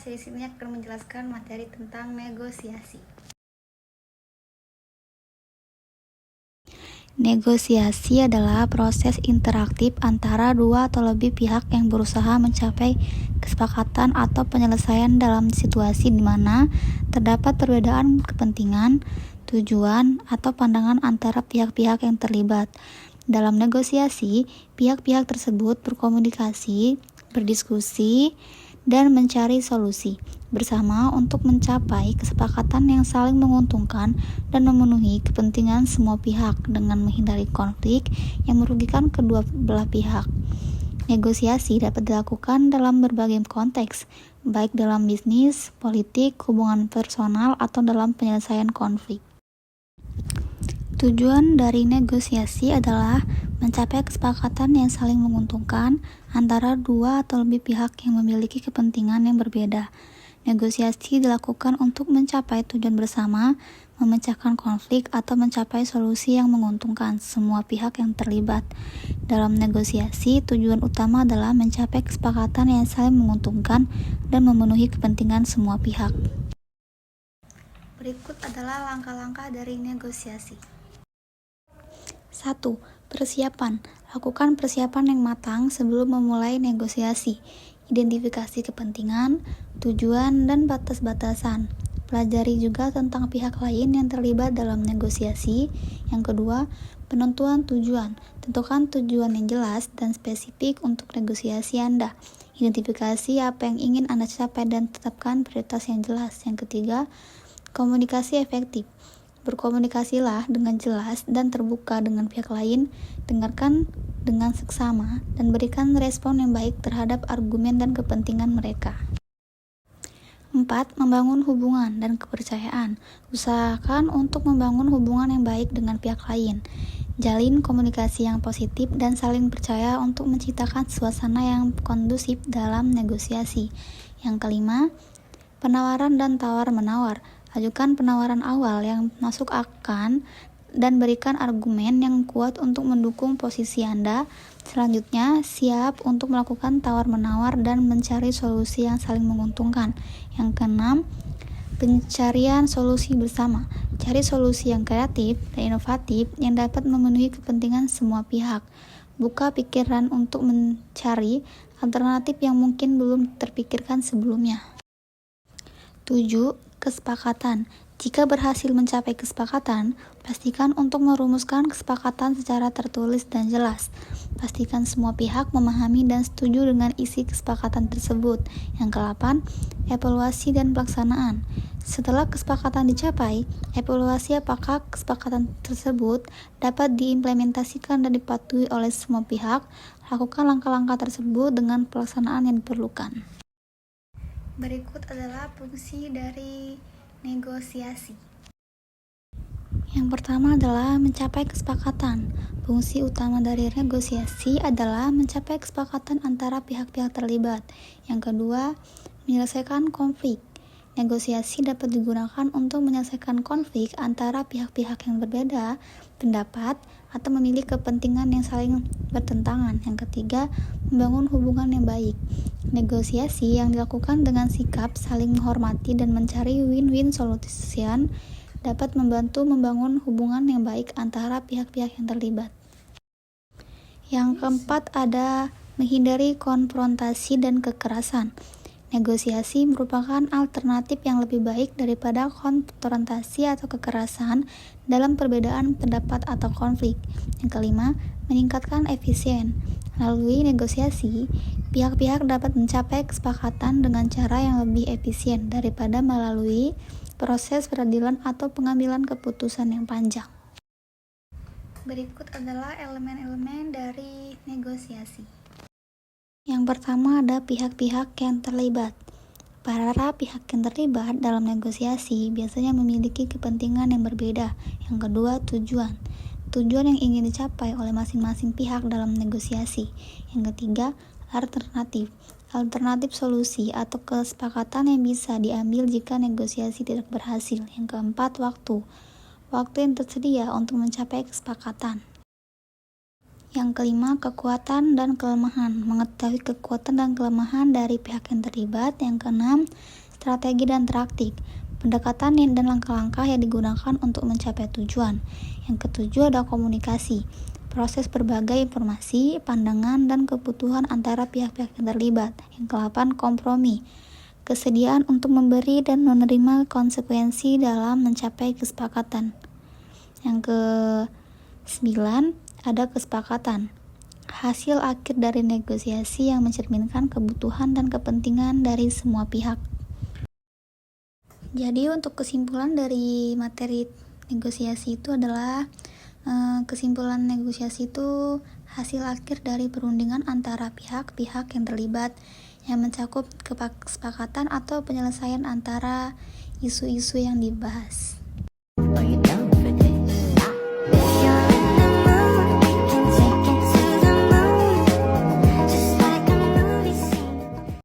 saya di sini akan menjelaskan materi tentang negosiasi. Negosiasi adalah proses interaktif antara dua atau lebih pihak yang berusaha mencapai kesepakatan atau penyelesaian dalam situasi di mana terdapat perbedaan kepentingan, tujuan, atau pandangan antara pihak-pihak yang terlibat. Dalam negosiasi, pihak-pihak tersebut berkomunikasi, berdiskusi, dan mencari solusi bersama untuk mencapai kesepakatan yang saling menguntungkan dan memenuhi kepentingan semua pihak dengan menghindari konflik yang merugikan kedua belah pihak. Negosiasi dapat dilakukan dalam berbagai konteks, baik dalam bisnis, politik, hubungan personal, atau dalam penyelesaian konflik. Tujuan dari negosiasi adalah mencapai kesepakatan yang saling menguntungkan antara dua atau lebih pihak yang memiliki kepentingan yang berbeda. Negosiasi dilakukan untuk mencapai tujuan bersama, memecahkan konflik, atau mencapai solusi yang menguntungkan semua pihak yang terlibat. Dalam negosiasi, tujuan utama adalah mencapai kesepakatan yang saling menguntungkan dan memenuhi kepentingan semua pihak. Berikut adalah langkah-langkah dari negosiasi. 1. Persiapan. Lakukan persiapan yang matang sebelum memulai negosiasi. Identifikasi kepentingan, tujuan, dan batas-batasan. Pelajari juga tentang pihak lain yang terlibat dalam negosiasi. Yang kedua, penentuan tujuan. Tentukan tujuan yang jelas dan spesifik untuk negosiasi Anda. Identifikasi apa yang ingin Anda capai dan tetapkan prioritas yang jelas. Yang ketiga, komunikasi efektif. Berkomunikasilah dengan jelas dan terbuka dengan pihak lain, dengarkan dengan seksama, dan berikan respon yang baik terhadap argumen dan kepentingan mereka. 4. Membangun hubungan dan kepercayaan. Usahakan untuk membangun hubungan yang baik dengan pihak lain. Jalin komunikasi yang positif dan saling percaya untuk menciptakan suasana yang kondusif dalam negosiasi. Yang kelima, penawaran dan tawar-menawar. Ajukan penawaran awal yang masuk akal dan berikan argumen yang kuat untuk mendukung posisi Anda. Selanjutnya, siap untuk melakukan tawar-menawar dan mencari solusi yang saling menguntungkan. Yang keenam, pencarian solusi bersama. Cari solusi yang kreatif dan inovatif yang dapat memenuhi kepentingan semua pihak. Buka pikiran untuk mencari alternatif yang mungkin belum terpikirkan sebelumnya. 7. Kesepakatan. Jika berhasil mencapai kesepakatan, pastikan untuk merumuskan kesepakatan secara tertulis dan jelas. Pastikan semua pihak memahami dan setuju dengan isi kesepakatan tersebut. Yang ke-8, evaluasi dan pelaksanaan. Setelah kesepakatan dicapai, evaluasi apakah kesepakatan tersebut dapat diimplementasikan dan dipatuhi oleh semua pihak. Lakukan langkah-langkah tersebut dengan pelaksanaan yang diperlukan. Berikut adalah fungsi dari negosiasi. Yang pertama adalah mencapai kesepakatan. Fungsi utama dari negosiasi adalah mencapai kesepakatan antara pihak-pihak terlibat. Yang kedua, menyelesaikan konflik. Negosiasi dapat digunakan untuk menyelesaikan konflik antara pihak-pihak yang berbeda pendapat atau memiliki kepentingan yang saling bertentangan. Yang ketiga, membangun hubungan yang baik. Negosiasi yang dilakukan dengan sikap saling menghormati dan mencari win-win solution dapat membantu membangun hubungan yang baik antara pihak-pihak yang terlibat. Yang keempat ada menghindari konfrontasi dan kekerasan. Negosiasi merupakan alternatif yang lebih baik daripada konfrontasi atau kekerasan dalam perbedaan pendapat atau konflik. Yang kelima, meningkatkan efisien. Melalui negosiasi, pihak-pihak dapat mencapai kesepakatan dengan cara yang lebih efisien daripada melalui proses peradilan atau pengambilan keputusan yang panjang. Berikut adalah elemen-elemen dari negosiasi. Yang pertama ada pihak-pihak yang terlibat. Para pihak yang terlibat dalam negosiasi biasanya memiliki kepentingan yang berbeda. Yang kedua, tujuan. Tujuan yang ingin dicapai oleh masing-masing pihak dalam negosiasi. Yang ketiga, alternatif. Alternatif solusi atau kesepakatan yang bisa diambil jika negosiasi tidak berhasil. Yang keempat, waktu. Waktu yang tersedia untuk mencapai kesepakatan. Yang kelima, kekuatan dan kelemahan. Mengetahui kekuatan dan kelemahan dari pihak yang terlibat. Yang keenam, strategi dan taktik. Pendekatan dan langkah-langkah yang digunakan untuk mencapai tujuan. Yang ketujuh ada komunikasi. Proses berbagai informasi, pandangan, dan kebutuhan antara pihak-pihak yang terlibat. Yang ke-8, kompromi. Kesediaan untuk memberi dan menerima konsekuensi dalam mencapai kesepakatan. Yang ke-9, ada kesepakatan. Hasil akhir dari negosiasi yang mencerminkan kebutuhan dan kepentingan dari semua pihak. Jadi untuk kesimpulan dari materi negosiasi itu adalah kesimpulan negosiasi itu hasil akhir dari perundingan antara pihak-pihak yang terlibat yang mencakup kesepakatan atau penyelesaian antara isu-isu yang dibahas.